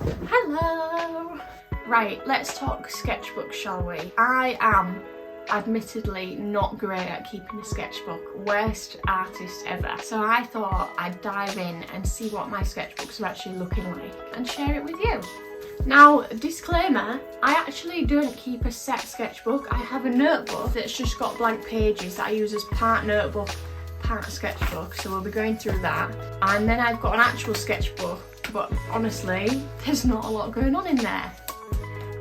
Hello! Right, let's talk sketchbook, shall we? I am admittedly not great at keeping a sketchbook, worst artist ever. So I thought I'd dive in and see what my sketchbooks are actually looking like and share it with you. Now, disclaimer, I actually don't keep a set sketchbook. I have a notebook that's just got blank pages that I use as part notebook, part sketchbook, so we'll be going through that. And then I've got an actual sketchbook, but honestly, there's not a lot going on in there.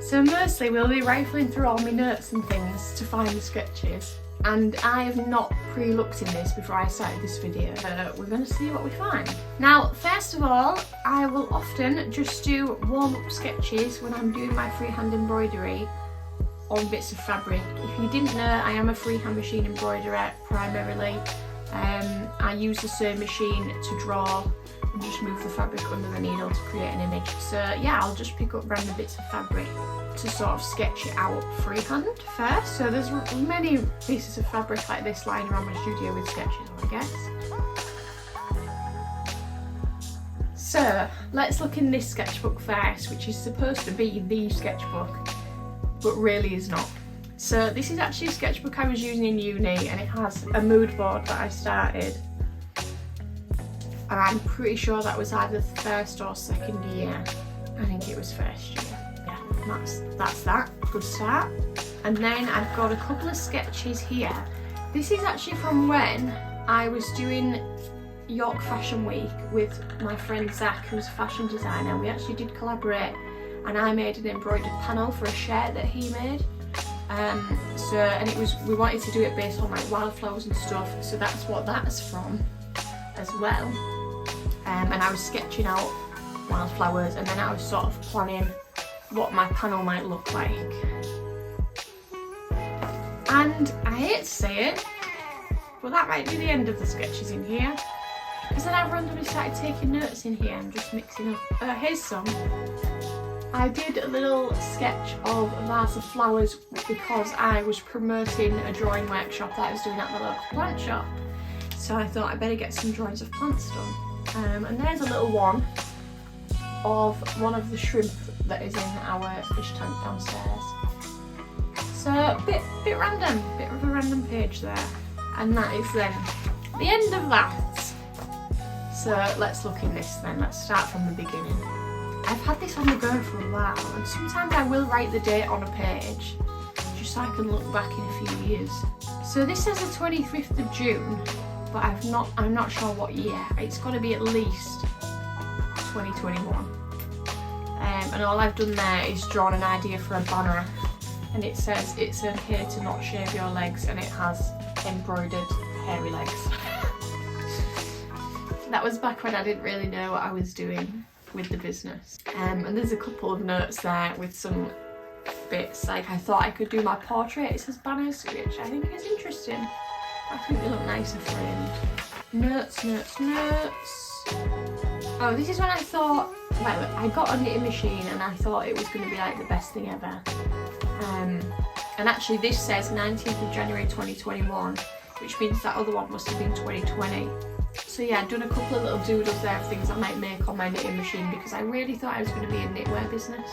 So mostly we'll be rifling through all my notes and things to find the sketches. And I have not pre-looked in this before I started this video. We're going to see what we find. Now, first of all, I will often just do warm-up sketches when I'm doing my freehand embroidery on bits of fabric. If you didn't know, I am a freehand machine embroiderer primarily. I use the sewing machine to draw and just move the fabric under the needle to create an image. So yeah, I'll just pick up random bits of fabric to sort of sketch it out freehand first. So there's many pieces of fabric like this lying around my studio with sketches on, I guess. So let's look in this sketchbook first, which is supposed to be the sketchbook, but really is not. So this is actually a sketchbook I was using in uni, and it has a mood board that I started. And I'm pretty sure that was either first or second year. I think it was first year. Yeah, that's that. Good start. And then I've got a couple of sketches here. This is actually from when I was doing York Fashion Week with my friend Zach, who's a fashion designer. We actually did collaborate, and I made an embroidered panel for a shirt that he made. We wanted to do it based on like wildflowers and stuff, so that's what that's from as well. And I was sketching out wildflowers, and then I was sort of planning what my panel might look like. And I hate to say it, but that might be the end of the sketches in here, because then I've randomly started taking notes in here and just mixing up. Here's some. I did a little sketch of a vase of flowers because I was promoting a drawing workshop that I was doing at the local plant shop. So I thought I'd better get some drawings of plants done. And there's a little one of one of the shrimp that is in our fish tank downstairs. So a bit random, bit of a random page there. And that is then the end of that. So let's look in this then, let's start from the beginning. I've had this on the go for a while, and sometimes I will write the date on a page just so I can look back in a few years. So this says the 25th of June, but I'm not sure what year. It's got to be at least 2021. And all I've done there is drawn an idea for a banner, and it says it's okay to not shave your legs, and it has embroidered hairy legs. That was back when I didn't really know what I was doing with the business. And there's a couple of notes there with some bits, like I thought I could do my portraits as banners, which I think is interesting. I think they look nicer framed. Notes. Oh, this is when I thought, well, I got a knitting machine and I thought it was going to be like the best thing ever. And actually this says 19th of January 2021, which means that other one must have been 2020. So yeah, I've done a couple of little doodles there of things I might make on my knitting machine, because I really thought I was going to be a knitwear business,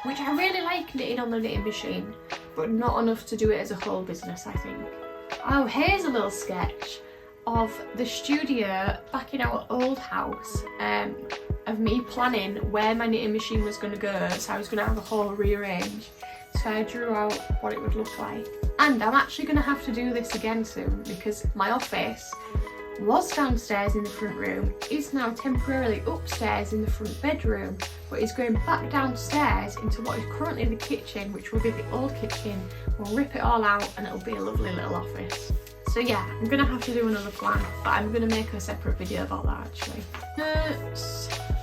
which I really like knitting on the knitting machine, but not enough to do it as a whole business, I think. Oh, here's a little sketch of the studio back in our old house, of me planning where my knitting machine was going to go, so I was going to have a whole rearrange. So I drew out what it would look like. And I'm actually going to have to do this again soon, because my office was downstairs in the front room, is now temporarily upstairs in the front bedroom, but is going back downstairs into what is currently the kitchen, which will be the old kitchen. We'll rip it all out and it'll be a lovely little office. So yeah, I'm gonna have to do another plan, but I'm gonna make a separate video about that actually.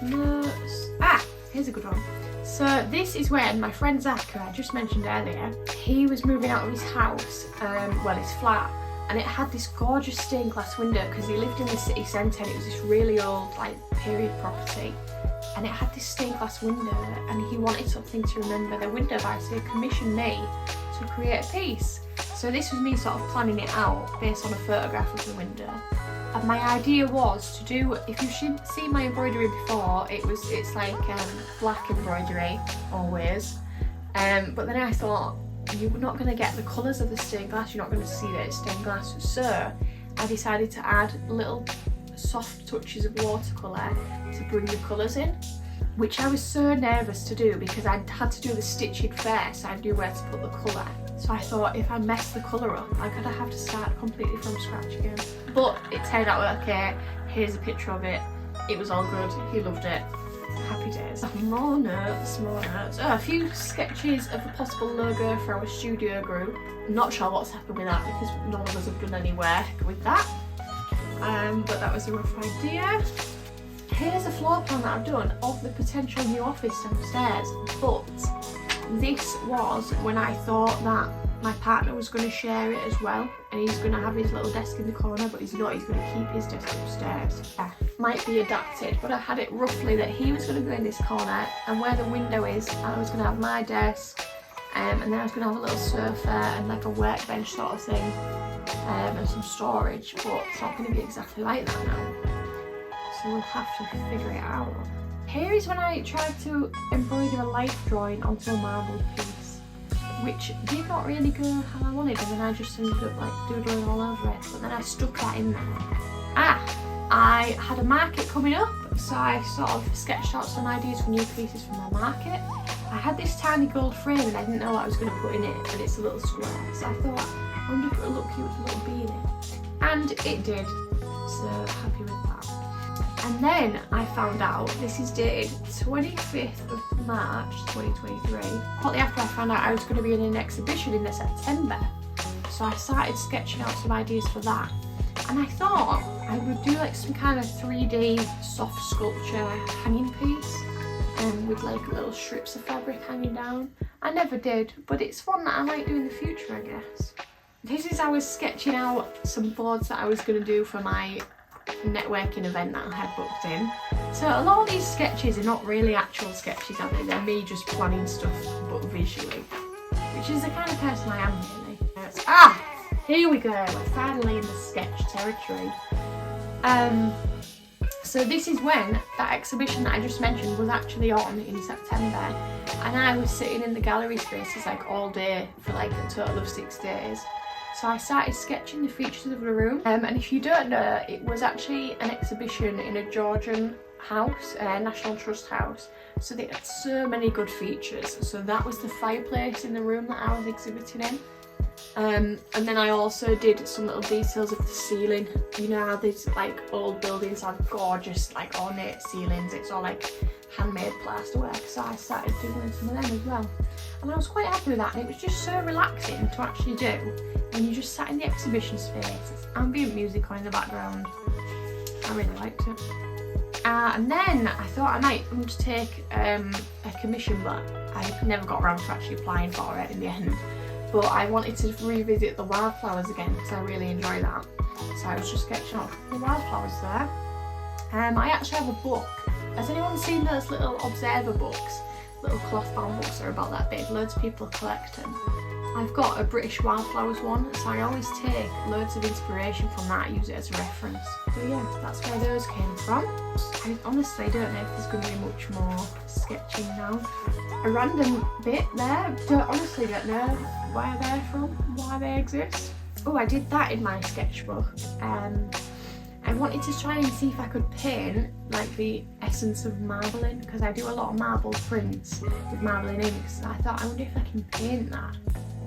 Notes. Ah, here's a good one. So this is when my friend Zach, who I just mentioned earlier, he was moving out of his house, well, his flat, and it had this gorgeous stained glass window because he lived in the city centre, and it was this really old, like, period property, and it had this stained glass window, and he wanted something to remember the window by, so he commissioned me to create a piece. So this was me sort of planning it out based on a photograph of the window. And my idea was to do, if you've seen my embroidery before, it's like black embroidery always. But then I thought, you're not going to get the colours of the stained glass, you're not going to see that it's stained glass. So I decided to add little soft touches of watercolour to bring the colours in, which I was so nervous to do because I had to do the stitching first, so I knew where to put the colour. So I thought if I messed the colour up, I'm going to have to start completely from scratch again. But it turned out okay. Here's a picture of it. It was all good. He loved it. Happy days. More notes, more notes. Oh, a few sketches of a possible logo for our studio group. Not sure what's happened with that because none of us have done any work with that. But that was a rough idea. Here's a floor plan that I've done of the potential new office downstairs. But this was when I thought that my partner was going to share it as well, and he's going to have his little desk in the corner, but he's not, he's going to keep his desk upstairs. Yeah, might be adapted, but I had it roughly that he was going to go in this corner, and where the window is, I was going to have my desk, and then I was going to have a little sofa and like a workbench sort of thing, and some storage, but it's not going to be exactly like that now. So we'll have to figure it out. Here is when I tried to embroider a life drawing onto a marble piece, which did not really go how I wanted, and then I just ended up like doodling all over it, but then I stuck that in there. I had a market coming up, so I sort of sketched out some ideas for new pieces for my market. I had this tiny gold frame and I didn't know what I was going to put in it, and it's a little square, so I thought, I wonder if it would look cute with a little bee in it. And it did, so happy with that. And then I found out, this is dated 25th of March 2023. Shortly after I found out I was going to be in an exhibition in September. So I started sketching out some ideas for that. And I thought I would do like some kind of 3D soft sculpture hanging piece, with like little strips of fabric hanging down. I never did, but it's one that I might do in the future, I guess. This is, I was sketching out some boards that I was going to do for my networking event that I had booked in. So a lot of these sketches are not really actual sketches, are they? They're me just planning stuff, but visually, which is the kind of person I am really. Here we go, we're finally in the sketch territory. So this is when that exhibition that I just mentioned was actually on in September, and I was sitting in the gallery spaces like all day for like a total of 6 days. So I started sketching the features of the room, and if you don't know, it was actually an exhibition in a Georgian house, National Trust house, so they had so many good features. So that was the fireplace in the room that I was exhibiting in, and then I also did some little details of the ceiling. You know how these like old buildings have gorgeous like ornate ceilings, it's all like handmade plasterwork, so I started doing some of them as well, and I was quite happy with that, and it was just so relaxing to actually do when you just sat in the exhibition space. It's ambient music on in the background. I really liked it. And then I thought I might undertake a commission, but I never got around to actually applying for it in the end. But I wanted to revisit the wildflowers again because I really enjoy that. So I was just sketching out the wildflowers there. I actually have a book. Has anyone seen those little observer books? Little cloth bound books that are about that big. Loads of people collect them. I've got a British wildflowers one, so I always take loads of inspiration from that, use it as a reference. So yeah, that's where those came from. I honestly don't know if there's going to be much more sketching now. A random bit there, honestly don't know where they're from, why they exist. Oh, I did that in my sketchbook. I wanted to try and see if I could paint like the essence of marbling, because I do a lot of marble prints with marbling inks, and I thought, I wonder if I can paint that.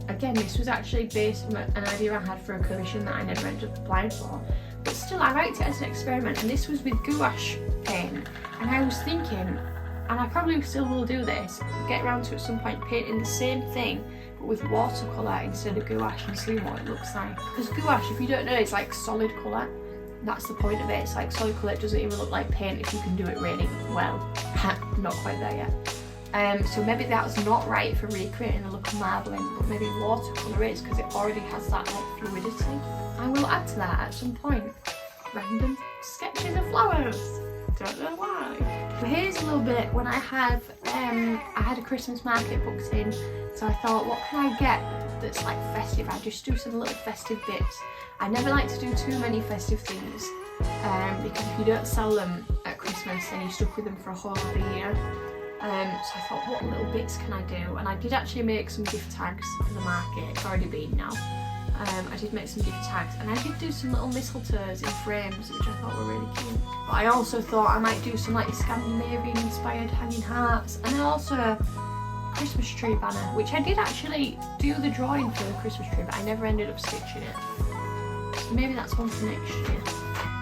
Again, this was actually based on an idea I had for a commission that I never ended up applying for, but still I liked it as an experiment, and this was with gouache paint, and I was thinking, and I probably still will do this, get around to at some point painting the same thing but with watercolour instead of gouache and see what it looks like. Because gouache, if you don't know, it's like solid colour. That's the point of it, it's like solid colour, it doesn't even look like paint if you can do it really well. Not quite there yet. So maybe that's not right for recreating the look of marbling, but maybe watercolour is, because it already has that like fluidity. I will add to that at some point. Random sketches of flowers. Don't know why. But here's a little bit when I had a Christmas market booked in, so I thought, what can I get that's like festive? I just do some little festive bits. I never like to do too many festive things, because if you don't sell them at Christmas then you're stuck with them for a whole other year. So I thought, what little bits can I do? And I did actually make some gift tags for the market. It's already been now. I did make some gift tags, and I did do some little mistletoes in frames, which I thought were really cute. But I also thought I might do some like Scandinavian inspired hanging hearts, and then also a Christmas tree banner, which I did actually do the drawing for the Christmas tree, but I never ended up stitching it. So maybe that's one for next year.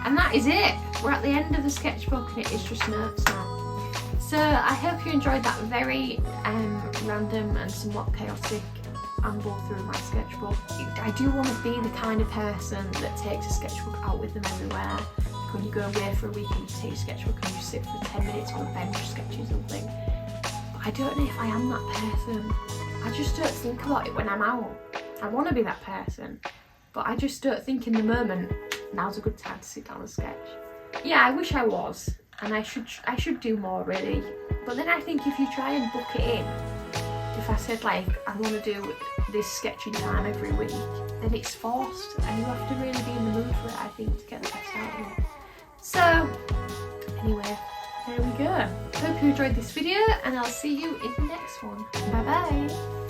And that is it. We're at the end of the sketchbook, and it is just notes now. So I hope you enjoyed that very random and somewhat chaotic amble through my sketchbook. I do want to be the kind of person that takes a sketchbook out with them everywhere. Like when you go away for a weekend, you take your sketchbook and you sit for 10 minutes on a bench sketching something. But I don't know if I am that person. I just don't think about it when I'm out. I want to be that person, but I just don't think in the moment, now's a good time to sit down and sketch. Yeah, I wish I was, and I should do more really. But then I think if you try and book it in, if I said like I want to do this sketching time every week, then it's forced, and you have to really be in the mood for it, I think, to get the best out of it. So anyway, there we go. Hope you enjoyed this video, and I'll see you in the next one. Bye bye.